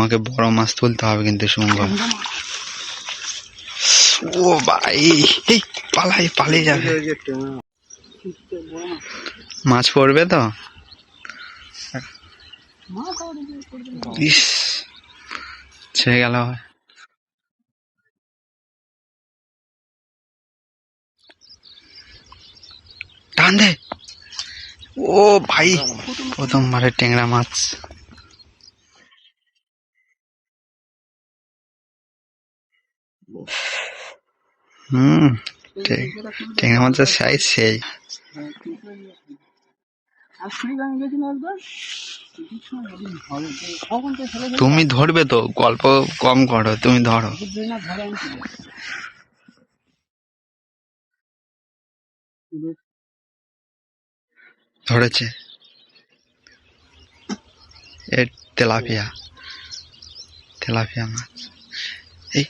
আমাকে বড় মাছ তুলতে হবে কিন্তু শুঙ্গল। ও ভাই, এই পালিয়ে যাবে, মাছ পড়বে তো। ইস, ছেড়ে গেল। টান দে। ও ভাই, প্রথমবারে ট্যাংরা মাছ। ট্যাংরা মাছের সাইজ সেই। তুমি ধরবে তো, গল্প কম করো, তুমি ধরো। ধরেছে এ তেলাপিয়া মাছ। এই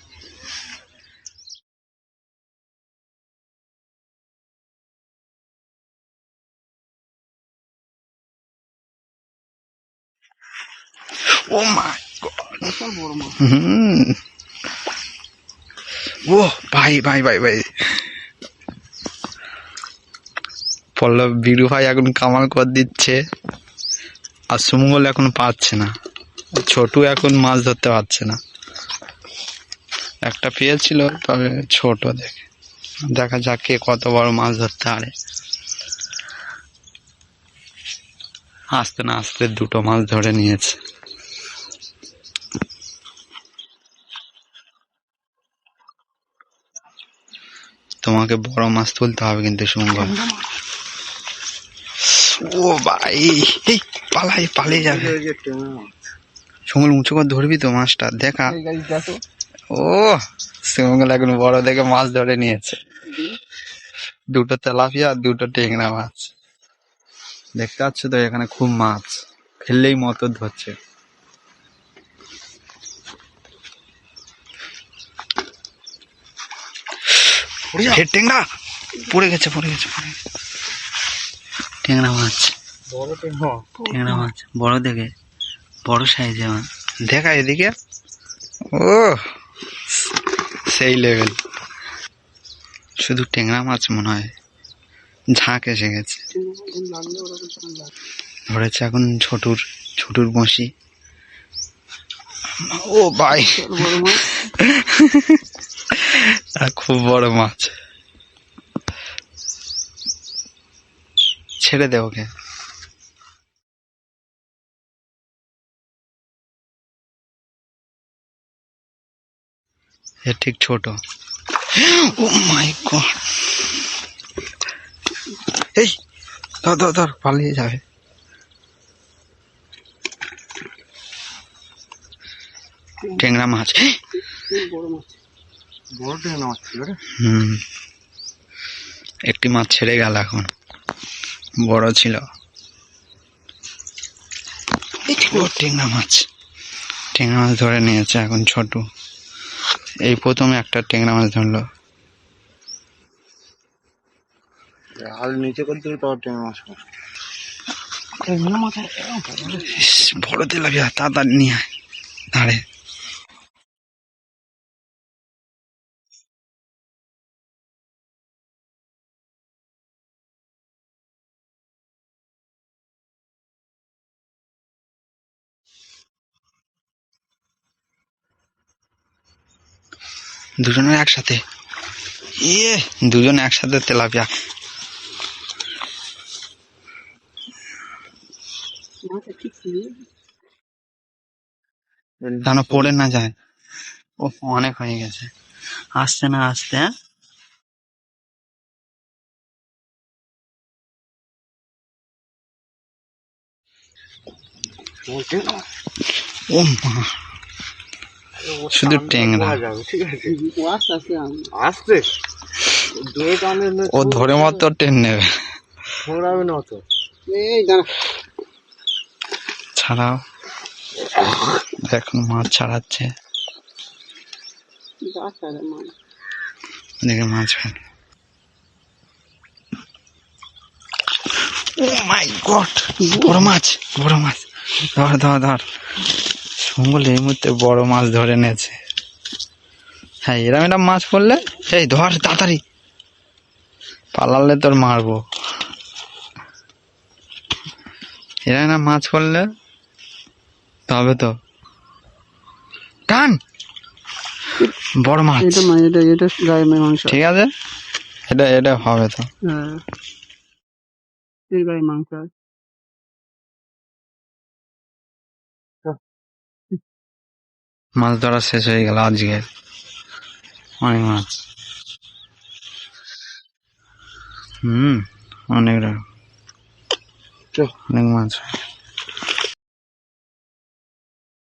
ও মাই গড, ও ভাই পল্লব বিরু ভাই এখন কামাল করে দিচ্ছে, আর সুমঙ্গল এখন পাচ্ছে না, ছোটু এখন মাছ ধরতে পারছে না। একটা পেয়েছিল, তবে ছোট। দেখা যাক কে কত বড় মাছ ধরতে পারে। আস্তে না আস্তে দুটো মাছ ধরে নিয়েছে। তোমাকে বড় মাছ তুলতে হবে কিন্তু শুঙ্গল। ও ভাই, এই পালিয়ে যাবে। শুঙ্গল উঁচু করে ধরবি তো মাছটা, দেখা। ও শুঙ্গল এখন বড় দেখে মাছ ধরে নিয়েছে। দুটো তেলাপিয়া, দুটো ট্যাংরা মাছ। দেখতে পাচ্ছ তো, এখানে খুব মাছ, ফেললেই মতো ধরছে। ট্যাংরা পড়ে গেছে। ট্যাংরা মাছ, বড় দেখে, বড় সাইজে মাছ। দেখা এদিকে, ও সেই লেভেল। শুধু ট্যাংরা মাছ মনে হয়, ঝাঁক এসে গেছে। ধরেছে এখন ছোটুর বঁশি। ও ভাই, খুব বড় মাছ। ছেড়ে দে ওকে। এ ঠিক ছোট। ও মাই গড, এই ধর পালিয়ে যাবে। ট্যাংরা মাছ, একটি মাছ ছেড়ে গেল, এখন বড় ছিল। ট্যাংরা মাছ ধরে নিয়েছে এখন ছোট। এই প্রথমে একটা ট্যাংরা মাছ ধরলো। হাল নিচে করে দিলে তখন ট্যাংরা মাছ বড় তেলাপিয়া, তাড়াতাড়ি নিয়ে আয় ধারে। দুজনে একসাথে, দুজনে একসাথে তেলাপিয়া। যেন পড়ে না যায়। ও অনেক হয়ে গেছে, আসছে না আসতে। ও মা, শুধু ট্যাংরা। ও ধরে মতো টেন নেবে, ছাড়াও। এখন মাছ ছাড়াচ্ছে, দেখে মাছ ফেল। ও মাই গড, বড় মাছ। ধর সুমঙ্গল এই মুহূর্তে বড় মাছ ধরে নেছে। হ্যাঁ, এরম একটা মাছ পড়লে, এই ধর তাড়াতাড়ি, পালালে তোর মারবো। এরম একটা মাছ পড়লে তবে তো টান, বড় মাছ। এটা গায়ে মাংস। ঠিক আছে, এটা হবে তো। হ্যাঁ, এর গায়ে মাংস আছে। মাছ ধরা শেষ হয়ে গেল আজকে, অনেক মাছ। অনেক মাছ।